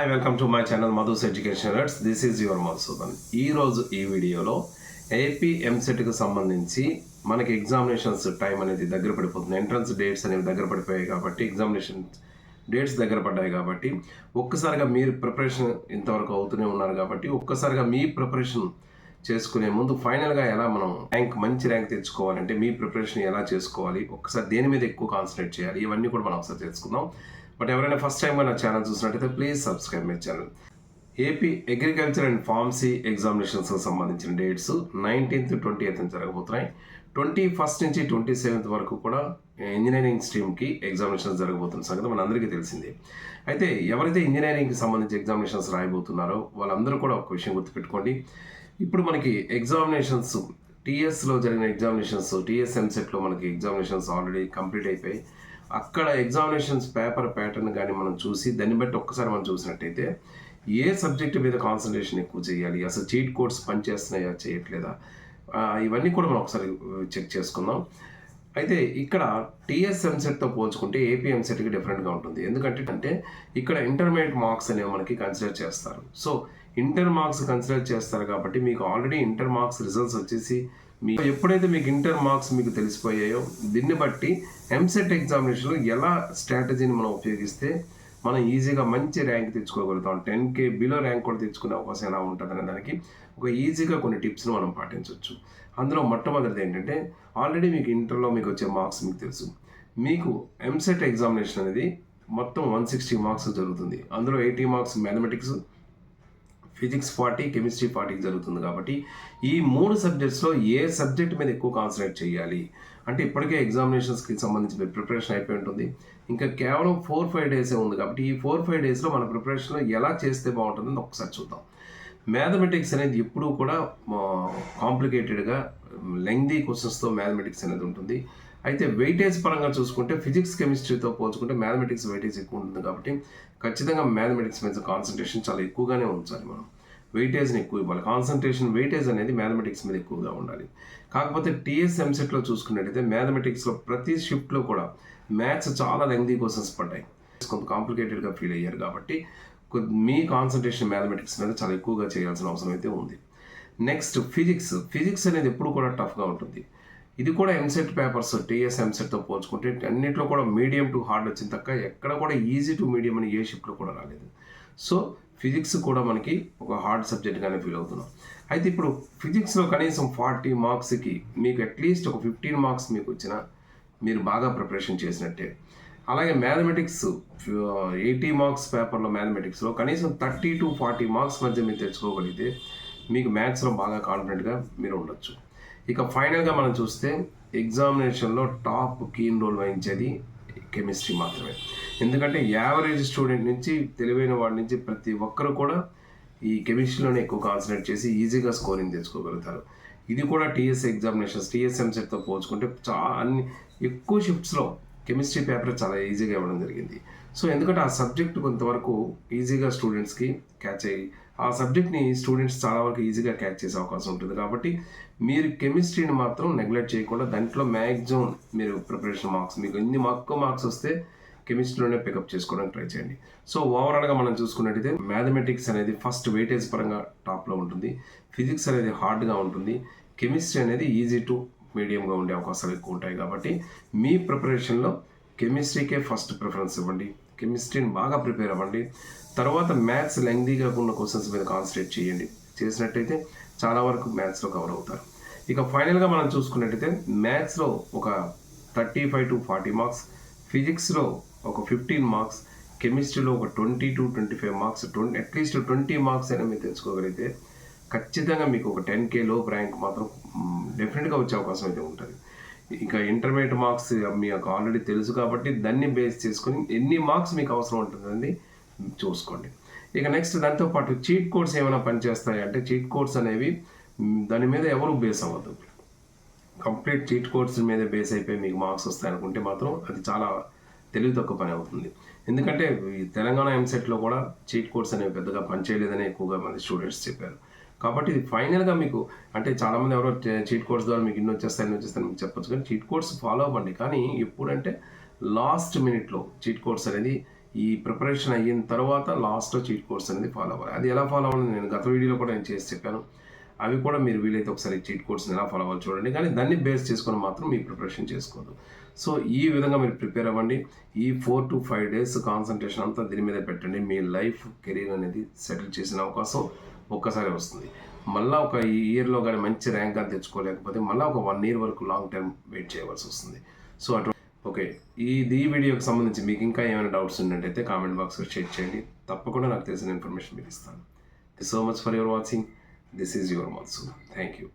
Hi welcome to my channel Madhu's education alerts. This is your Madhusudan. ఈరోజు ఈ వీడియోలో AP ఎంసెట్కి సంబంధించి మనకి ఎగ్జామినేషన్స్ టైం అనేది దగ్గర పడిపోతుంది. ఎంట్రన్స్ డేట్స్ అనేవి దగ్గర పడిపోయాయి కాబట్టి, ఎగ్జామినేషన్ డేట్స్ దగ్గర పడ్డాయి కాబట్టి, ఒక్కసారిగా మీరు ప్రిపరేషన్ ఇంతవరకు అవుతూనే ఉన్నారు కాబట్టి, ఒక్కసారిగా మీ ప్రిపరేషన్ చేసుకునే ముందు ఫైనల్గా ఎలా మనం మంచి ర్యాంక్ తెచ్చుకోవాలంటే మీ ప్రిపరేషన్ ఎలా చేసుకోవాలి, ఒక్కసారి దేని మీద ఎక్కువ కాన్సన్ట్రేట్ చేయాలి, ఇవన్నీ కూడా మనం ఒకసారి తెలుసుకుందాం. బట్ ఎవరైనా ఫస్ట్ టైం నా ఛానల్ చూసినట్టయితే please subscribe my channel. AP agriculture and pharmacy ఎగ్జామినేషన్స్కి సంబంధించిన డేట్స్ 19th 20th జరగబోతున్నాయి. 21st నుంచి 27th వరకు కూడా ఇంజనీరింగ్ స్ట్రీమ్కి ఎగ్జామినేషన్స్ జరగబోతున్న సంగతి మన అందరికీ తెలిసిందే. అయితే ఎవరైతే ఇంజనీరింగ్కి సంబంధించి ఎగ్జామినేషన్స్ రాయబోతున్నారో వాళ్ళందరూ కూడా ఒక విషయం గుర్తుపెట్టుకోండి. ఇప్పుడు మనకి ఎగ్జామినేషన్స్ టీఎస్లో జరిగిన ఎగ్జామినేషన్స్, టీఎస్ ఎంసెట్లో మనకి ఎగ్జామినేషన్స్ ఆల్రెడీ కంప్లీట్ అయిపోయి, అక్కడ ఎగ్జామినేషన్స్ పేపర్ ప్యాటర్న్ కానీ మనం చూసి దాన్ని బట్టి ఒక్కసారి మనం చూసినట్టయితే ఏ సబ్జెక్ట్ మీద కాన్సన్ట్రేషన్ ఎక్కువ చేయాలి, అసలు చీట్ కోడ్స్ పనిచేస్తున్నాయా చేయట్లేదా, ఇవన్నీ కూడా మనం ఒకసారి చెక్ చేసుకుందాం. అయితే ఇక్కడ టీఎస్ ఎంసెట్తో పోల్చుకుంటే ఏపీ ఎంసెట్కి డిఫరెంట్గా ఉంటుంది. ఎందుకంటే ఇక్కడ ఇంటర్మీడియట్ మార్క్స్ అనేవి మనకి కన్సిడర్ చేస్తారు. సో ఇంటర్ మార్క్స్ కన్సిడర్ చేస్తారు కాబట్టి మీకు ఆల్రెడీ ఇంటర్ మార్క్స్ రిజల్ట్స్ వచ్చేసి ఎప్పుడైతే మీకు ఇంటర్ మార్క్స్ మీకు తెలిసిపోయాయో దీన్ని బట్టి ఎంసెట్ ఎగ్జామినేషన్లో ఎలా స్ట్రాటజీని మనం ఉపయోగిస్తే మనం ఈజీగా మంచి ర్యాంక్ తెచ్చుకోగలుగుతాం, 10K బిలో ర్యాంక్ కూడా తెచ్చుకునే అవకాశం ఎలా ఉంటుంది అనే దానికి ఒక ఈజీగా కొన్ని టిప్స్ని మనం పాటించవచ్చు. అందులో మొట్టమొదటిది ఏంటంటే, ఆల్రెడీ మీకు ఇంటర్లో మీకు వచ్చే మార్క్స్ మీకు తెలుసు. మీకు ఎంసెట్ ఎగ్జామినేషన్ అనేది మొత్తం 160 మార్క్స్ జరుగుతుంది. అందులో 80 మార్క్స్ మ్యాథమెటిక్స్, ఫిజిక్స్ 40, కెమిస్ట్రీ 40 జరుగుతుంది. కాబట్టి ఈ 3 సబ్జెక్ట్స్లో ఏ సబ్జెక్ట్ మీద ఎక్కువ కాన్సన్ట్రేట్ చేయాలి అంటే, ఇప్పటికే ఎగ్జామినేషన్స్కి సంబంధించి ప్రిపరేషన్ అయిపోయి ఉంటుంది. ఇంకా కేవలం 4-5 డేసే ఉంది కాబట్టి ఈ 4-5 డేస్లో మన ప్రిపరేషన్లో ఎలా చేస్తే బాగుంటుందని ఒకసారి చూద్దాం. మ్యాథమెటిక్స్ అనేది ఎప్పుడూ కూడా కాంప్లికేటెడ్గా లెంగ్దీ క్వశ్చన్స్తో మ్యాథమెటిక్స్ అనేది ఉంటుంది. అయితే వెయిటేజ్ పరంగా చూసుకుంటే ఫిజిక్స్ కెమిస్ట్రీతో పోల్చుకుంటే మ్యాథమెటిక్స్ వెయిటేజ్ ఎక్కువ ఉంటుంది. కాబట్టి ఖచ్చితంగా మ్యాథమెటిక్స్ మీద కాన్సన్ట్రేషన్ చాలా ఎక్కువగానే ఉంచాలి. మనం వెయిటేజ్ని ఎక్కువ ఇవ్వాలి. కాన్సన్ట్రేషన్ వెయిటేజ్ అనేది మ్యాథమెటిక్స్ మీద ఎక్కువగా ఉండాలి. కాకపోతే టీఎస్ ఎంసెట్లో చూసుకున్నట్టయితే మ్యాథమెటిక్స్లో ప్రతి షిఫ్ట్లో కూడా మ్యాథ్స్ చాలా లెంగ్దీ క్వశ్చన్స్ పడ్డాయి, కొంత కాంప్లికేటెడ్గా ఫీల్ అయ్యారు. కాబట్టి మీ కాన్సన్ట్రేషన్ మ్యాథమెటిక్స్ మీద చాలా ఎక్కువగా చేయాల్సిన అవసరం అయితే ఉంది. నెక్స్ట్ ఫిజిక్స్ అనేది ఎప్పుడు కూడా టఫ్గా ఉంటుంది. ఇది కూడా ఎంసెట్ పేపర్స్ టీఎస్ ఎంసెట్తో పోల్చుకుంటే అన్నింటిలో కూడా మీడియం టు హార్డ్ వచ్చింది తక్క ఎక్కడ కూడా ఈజీ టు మీడియం అని ఏ షిఫ్ట్లో కూడా రాలేదు. సో ఫిజిక్స్ కూడా మనకి ఒక హార్డ్ సబ్జెక్ట్గానే ఫీల్ అవుతున్నాం. అయితే ఇప్పుడు ఫిజిక్స్లో కనీసం 40 మార్క్స్కి మీకు అట్లీస్ట్ ఒక 15 మార్క్స్ మీకు వచ్చినా మీరు బాగా ప్రిపరేషన్ చేసినట్టే. అలాగే మ్యాథమెటిక్స్ 80 మార్క్స్ పేపర్లో మ్యాథమెటిక్స్లో కనీసం 30 to 40 మార్క్స్ మధ్య మీరు తెచ్చుకోగలిగితే మీకు మ్యాథ్స్లో బాగా కాన్ఫిడెంట్గా మీరు ఉండొచ్చు. ఇక ఫైనల్గా మనం చూస్తే ఎగ్జామినేషన్లో టాప్ కీన్ రోల్ వహించేది కెమిస్ట్రీ మాత్రమే. ఎందుకంటే యావరేజ్ స్టూడెంట్ నుంచి తెలివైన వాడి నుంచి ప్రతి ఒక్కరు కూడా ఈ కెమిస్ట్రీలోనే ఎక్కువ కాన్సన్ట్రేట్ చేసి ఈజీగా స్కోరింగ్ తెచ్చుకోగలుగుతారు. ఇది కూడా టీఎస్ ఎంసెట్తో పోల్చుకుంటే అన్ని ఎక్కువ షిఫ్ట్స్లో కెమిస్ట్రీ పేపర్ చాలా ఈజీగా ఇవ్వడం జరిగింది. సో ఎందుకంటే ఆ సబ్జెక్ట్ కొంతవరకు ఈజీగా స్టూడెంట్స్కి క్యాచ్ అయ్యి ఆ సబ్జెక్ట్ని స్టూడెంట్స్ చాలా వరకు ఈజీగా క్యాచ్ చేసే అవకాశం ఉంటుంది. కాబట్టి మీరు కెమిస్ట్రీని మాత్రం నెగ్లెక్ట్ చేయకుండా దాంట్లో మ్యాక్సిమం మీరు ప్రిపరేషన్ మార్క్స్ మీకు ఎన్ని మార్క్స్ వస్తే కెమిస్ట్రీలోనే పికప్ చేసుకోవడానికి ట్రై చేయండి. సో ఓవరాల్గా మనం చూసుకున్నట్టయితే మ్యాథమెటిక్స్ అనేది ఫస్ట్ వెయిటేజ్ పరంగా టాప్లో ఉంటుంది, ఫిజిక్స్ అనేది హార్డ్గా ఉంటుంది, కెమిస్ట్రీ అనేది ఈజీ టు మీడియంగా ఉండే అవకాశాలు ఎక్కువ ఉంటాయి. కాబట్టి మీ ప్రిపరేషన్లో కెమిస్ట్రీకే ఫస్ట్ ప్రిఫరెన్స్ ఇవ్వండి, కెమిస్ట్రీని బాగా ప్రిపేర్ అవ్వండి. తర్వాత మ్యాథ్స్ లెంగ్దీగా ఉన్న క్వశ్చన్స్ మీద కాన్సన్ట్రేట్ చేయండి. చేసినట్టయితే చాలా వరకు మ్యాథ్స్లో కవర్ అవుతారు. ఇక ఫైనల్గా మనం చూసుకున్నట్టయితే మ్యాథ్స్లో ఒక 35 to 40 మార్క్స్, ఫిజిక్స్లో ఒక 15 మార్క్స్, కెమిస్ట్రీలో ఒక 20 to 25 మార్క్స్, అట్లీస్ట్ 20 మార్క్స్ అయినా మీరు తెచ్చుకోగలిగితే ఖచ్చితంగా మీకు ఒక 10K లోపు ర్యాంక్ మాత్రం డెఫినెట్గా వచ్చే అవకాశం అయితే ఉంటుంది. ఇక ఇంటర్మీడియట్ మార్క్స్ మీకు ఆల్రెడీ తెలుసు కాబట్టి దాన్ని బేస్ చేసుకొని ఎన్ని మార్క్స్ మీకు అవసరం ఉంటుందని చూసుకోండి. ఇక నెక్స్ట్ దాంతోపాటు చీట్ కోడ్స్ ఏమైనా పనిచేస్తాయి అంటే, చీట్ కోడ్స్ అనేవి దాని మీద ఎవరు బేస్ అవ్వద్దు. కంప్లీట్ చీట్ కోడ్స్ మీద బేస్ అయిపోయి మీకు మార్క్స్ వస్తాయి అనుకుంటే మాత్రం అది చాలా తెలివి తక్కువ పని అవుతుంది. ఎందుకంటే ఈ తెలంగాణ ఎంసెట్లో కూడా చీట్ కోడ్స్ అనేవి పెద్దగా పనిచేయలేదని ఎక్కువగా మంది స్టూడెంట్స్ చెప్పారు. కాబట్టి ఇది ఫైనల్గా మీకు అంటే చాలామంది ఎవరో చీట్ కోడ్స్ ద్వారా మీకు ఇన్ని వచ్చేస్తాయని మీకు చెప్పొచ్చు, కానీ చీట్ కోడ్స్ ఫాలో అవ్వండి. కానీ ఎప్పుడంటే లాస్ట్ మినిట్లో చీట్ కోడ్స్ అనేది ఈ ప్రిపరేషన్ అయిన తర్వాత లాస్ట్లో చీట్ కోర్స్ అనేది ఫాలో అవ్వాలి. అది ఎలా ఫాలో అవ్వాలని నేను గత వీడియోలో కూడా నేను చేసి చెప్పాను. అవి కూడా మీరు వీలైతే ఒకసారి చీట్ కోర్స్ని ఎలా ఫాలో అవ్వాలి చూడండి. కానీ దాన్ని బేస్ చేసుకొని మాత్రం మీ ప్రిపరేషన్ చేసుకోవద్దు. సో ఈ విధంగా మీరు ప్రిపేర్ అవ్వండి. ఈ 4 to 5 days కాన్సన్ట్రేషన్ అంతా దీని మీద పెట్టండి. మీ లైఫ్ కెరీర్ అనేది సెటిల్ చేసిన అవకాశం ఒక్కసారి వస్తుంది. మళ్ళీ ఒక ఇయర్లో కానీ మంచి ర్యాంక్ అని తెచ్చుకోలేకపోతే మళ్ళీ ఒక 1 year వరకు లాంగ్ టైం వెయిట్ చేయవలసి వస్తుంది. సో అటు ఓకే, ఈ వీడియోకి సంబంధించి మీకు ఇంకా ఏమైనా డౌట్స్ ఉన్నట్టయితే కామెంట్ బాక్స్లో షేర్ చేయండి. తప్పకుండా నాకు తెలిసిన ఇన్ఫర్మేషన్ మీకు ఇస్తాను. Thank you so much for your watching. This is your Madhusudan. Thank you.